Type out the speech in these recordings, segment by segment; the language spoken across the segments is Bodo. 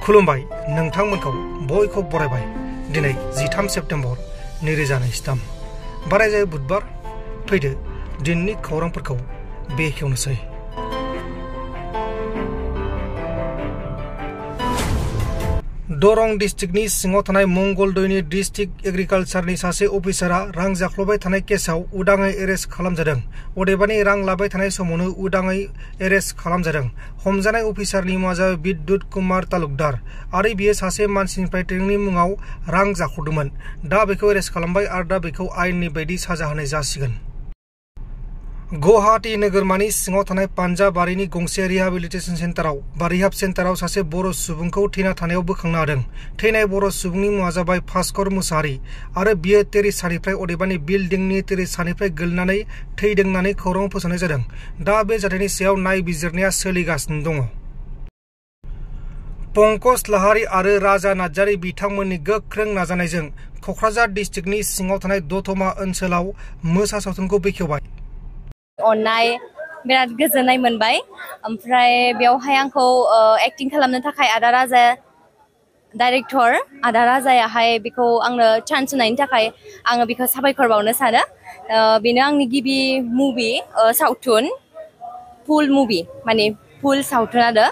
खुलुमबाय नोंथांमोनखौ बयखौ बरायबाय दिनै 13 सेप्तेम्बर 2023 बारायजायो बुधबार फैदो दिननि खौरांफोरखौ बेखेवनोसै। दरं डिस्ट्रिक्टनि सिङाव थानाय मंगलदैनि डिस्ट्रिक्ट एग्रिकालचारनि सासे अफिसारा रां जाख्ल'बाय थानाय केसआव उदाङै एरेस्ट खालामजादों। अदेबानि रां लाबाय थानाय समावनो उदाङै एरेस्ट खालामजादों। हमजानाय अफिसारनि मुङा जाबाय बिद्युत कुमार तालुकदार आरो बियो सासे मानसिनिफ्राय ट्रेनिंनि मुङाव रां जाख्ल'दोंमोन। दा बेखौ एरेस्ट खालामबाय आरो दा बेखौ आयेननि बायदि साजा होनाय जासिगोन। गुवाहाटी नोगोरमानि सिङाव थानाय पान्जाबारिनि गंसे रिहाबिलिटेसन सेन्टाराव रिहाब सेन्टाराव सासे बर' सुबुंखौ थैना थानायाव बोखांनो हादों। थैनाय बर' सुबुंनि मुङा जाबाय भास्कर मुसाहारि आरो बियो टेरेसानिफ्राय अदेबानि बिल्डिंनि टेरेसानिफ्राय गोलैनानै थैदों होननानै खौराङाव फोसावनाय जादों। दा बे जाथायनि सायाव नायबिजिरनाया सोलिगासिनो दङ। पंकज लाहारी आरो राजा नार्जारी बिथांमोननि गोख्रों नाजानायजों क'क्राझार डिस्ट्रिक्टनि सिङाव थानाय दतमा ओनसोलाव मोसा सावथुनखौ बेखेवबाय। अननाय बिराद गोजोननाय मोनबाय। ओमफ्राय बेवहाय आंखौ एक्टिं खालामनो थाखाय आदा राजा डाइरेक्टर आदा राजायाहाय बेखौ आंनो चान्स होनायनि थाखाय आङो बेखौ साबायखर बावनो सानो। बेनो आंनि गिबि मुभि सावथुन फुल मुभि माने फुल सावथुन आरो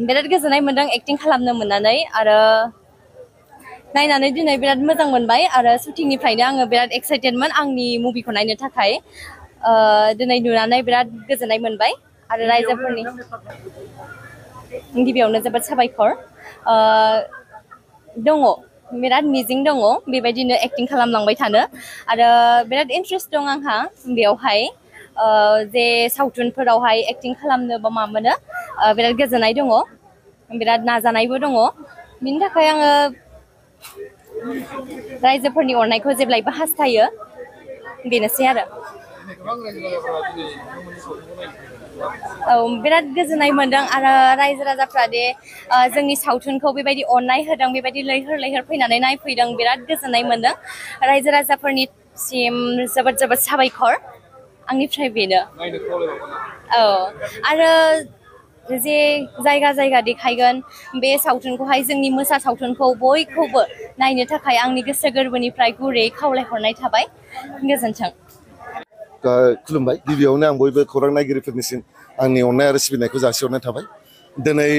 बिराद गोजोननाय मोनदों एक्टिं खालामनो मोननानै आरो नायनानै दिनै बिराद मोजां मोनबाय आरो शुटिंनिफ्रायनो आङो बिराद एक्साइटेडमोन आंनि मुभिखौ नायनो थाखाय। दिनै नुनानै बिराद गोजोननाय मोनबाय आरो रायजोफोरनि गिबियावनो जोबोद साबायखर दङ। बिराद मिजिं दङ बेबायदिनो एक्टिं खालामलांबाय थानो आरो बिराद इन्ट्रेस्ट दं आंहा बेवहाय जे सावथुनफोरावहाय एक्टिं खालामनो बा मा मोनो बिराद गोजोननाय दङ बिराद नाजानायबो दङ। बिनि थाखाय आङो रायजोफोरनि अननायखौ जेब्लायबो हास्थायो बेनोसै आरो। औ बिराद गोजोननाय मोनदों आरो रायजो राजाफ्रा दे जोंनि सावथुनखौ बेबायदि अननाय होदों बेबायदि लैहोर लैहोर फैनानै नायफैदों बिराद गोजोननाय मोनदों। रायजो राजाफोरनिसिम जोबोद जोबोद साबायखर आंनिफ्राय बेनो। औ आरो जे जायगा जायगा देखायगोन बे सावथुनखौहाय जोंनि मोसा सावथुनखौ बयखौबो नायनो थाखाय आंनि गोसो गोरबोनिफ्राय गुरैयै खावलायहरनाय थाबाय। गोजोन्थों। खुलुमबाय गिबियावनो आं बयबो खौरां नायगिरिफोरनिसिम आंनि अननाय आरो सिबिनायखौ जासिहरनाय थाबाय। दिनै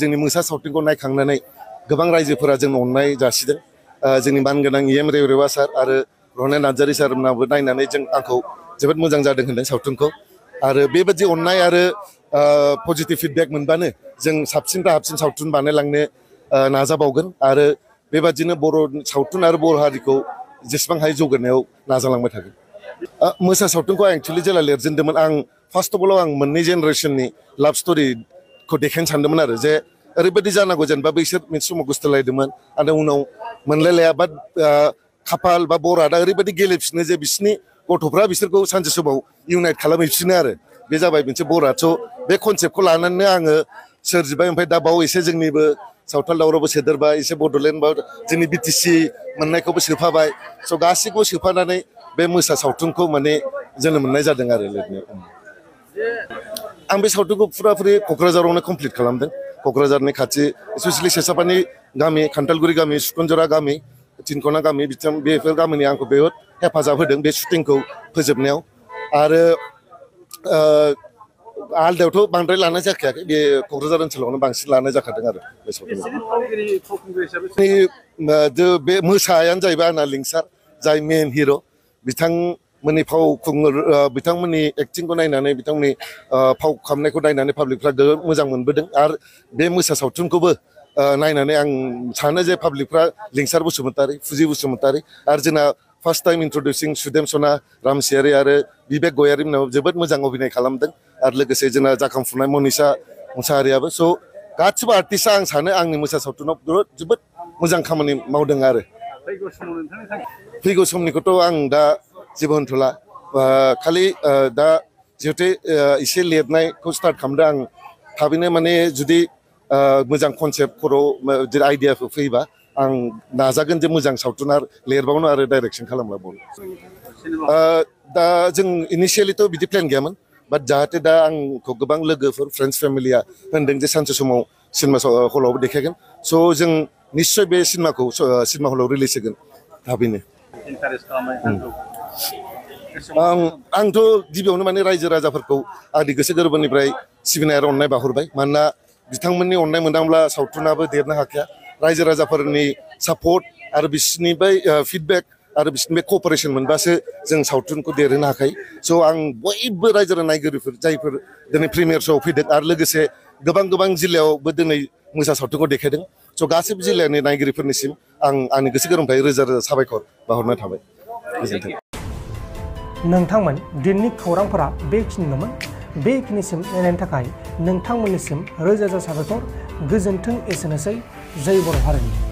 जोंनि मोसा सावथुनखौ नायखांनानै गोबां रायजोफोरा जोंनो अननाय जासिदों। जोंनि मानगोनां EM रेवरेवा सार आरो रनेन नार्जारी सारमोनाबो नायनानै आंखौ जोबोद मोजां जादों होनदों सावथुनखौ। आरो बेबायदि अननाय आरो पजिटिभ फिडबेक मोनबानो जों साबसिननिफ्राय हाबसिन सावथुन बानायलांनो नाजाबावगोन आरो बेबादिनो बर' सावथुन आरो बर' हारिखौ जेसेबां हायो जौगानायाव नाजालांबाय थागोन। मोसा सावथुनखौ आं एक्सुवेलि जेला लिरजेनदोंमोन आं फार्स्ट अफ अल आं मोननै जेनेरेसननि लाभ स्ट'रिखौ देखायनो सानदोंमोन आरो जे ओरैबायदि जानांगौ जेनेबा बैसोर मोनसे समाव गोसथोलायदोंमोन आरो उनाव मोनलायलाया बा खाफाल बा बरादा ओरैबायदि गेलेफिनो जे बिसोरनि गथ'फ्रा बिसोरखौ सानसे समाव इउनाइट खालामहैफिनो आरो बे जाबाय मोनसे बराद। बे कनसेप्टखौ लानानैनो आङो सोरजिबाय। ओमफ्राय दा बाव एसे जोंनिबो सावथाल दावरावबो सोदेरबाय एसे बड'लेण्ड बा जोंनि BTC मोननायखौबो सोफाबाय। स' गासैखौबो सोफानानै बे मोसा सावथुनखौ माने जोनोम मोननाय जादों आरो लिरनायाव। आं बे सावथुनखौ फुराफुरि क'क्राझारावनो कमप्लिट खालामदों। क'क्राझारनि खाथि स्पेसियेलि सेसापानि गामि खान्थालगुरि गामि सुकुनजरा गामि तिनखना गामि बेफोर गामिनि आंखौ बहुद हेफाजाब होदों बे शुटिंखौ फोजोबनायाव। आरो आलदायावथ' बांद्राय लानाय जाखायाखै बे क'क्राझार ओनसोलावनो बांसिन लानाय जाखादों आरो बे सावथुनखौ। बे मोसायानो जाहैबाय आंना लिंसार जाय मेन हिर'। बिथांमोननि बिथांमोननि एक्टिंखौ नायनानै बिथांमोननि फाव खालामनायखौ नायनानै पाब्लिकफ्रा जोबोद मोजां मोनबोदों। आरो बे मोसा सावथुनखौबो नायनानै आं सानो जे पाब्लिकफ्रा लिंसार बसुमतारी फुजि बसुमतारी आरो जोंना फार्स्ट टाइम इन्ट्रडिउसिं सुदेम सना रामसियारि आरो बिबेक गयारि मोनाव जोबोद मोजां अभिनय खालामदों। आरो लोगोसे जोंना जाखांफुनाय मनिषा मुसाहारियाबो। स' गासिबो आर्टिस्टआ आं सानो आंनि मोसा सावथुनाव जोबोद मोजां खामानि मावदों आरो। फैगौ समनिखौथ' आं दा जेबो होनथ'ला खालि दा जिहेथु एसे लिरनायखौ स्टार्ट खालामदों आं थाबैनो माने जुदि मोजां कनसेप्ट खर'आव आइडियाफोर फैयोबा आं नाजागोन जे मोजां सावथुन लिरबावनो आरो डाइरेक्सन खालामलांबावनो। दा जों इनिशियेलिथ' बिदि प्लेन गैयामोन बाट जाहाथे दा आंखौ गोबां लोगोफोर फ्रेन्ड्स फेमिलिया होनदों जे सानसे समाव सिनेमा हलावबो देखायगोन स' जों निश्चय बे सिनेमाखौ सिनेमा हलाव रिलिज होगोन थाबैनो आंथ' गिबियावनो माने रायजो राजाफोरखौ आंनि गोसो गोरबोनिफ्राय सिबिनाय आरो अननाय बाहरबाय मानोना बिथांमोननि अननाय मोनदांब्ला सावथुनाबो देरनो हाखाया रायजो राजाफोरनि सापर्ट आरो बिसोरनि बै फिडबेक आरो बिसोरनि बे क'पारेसन मोनबासो जों सावथुनखौ देरहोनो हाखायो स' आं बयबो रायजो नायगिरिफोर जायफोर दिनै प्रिमियार श'आव फैदों आरो लोगोसे गोबां जिल्लायावबो दिनै मोसा सावथुनखौ देखायदों स' गासैबो जिल्लानि नायगिरिफोरनिसिम आं आंनि गोसो गोरबोनिफ्राय रोजा साबायखर बाहरनाय थाबाय गोजोन्थों नोंथांमोन दिननि खौरांफोरा बेखिनिल'मोन बेखिनिसिम नायनायनि थाखाय नोंथांमोननिसिम रोजा साबायखर गोजोन्थों एसेनोसै जय बर' हारिनि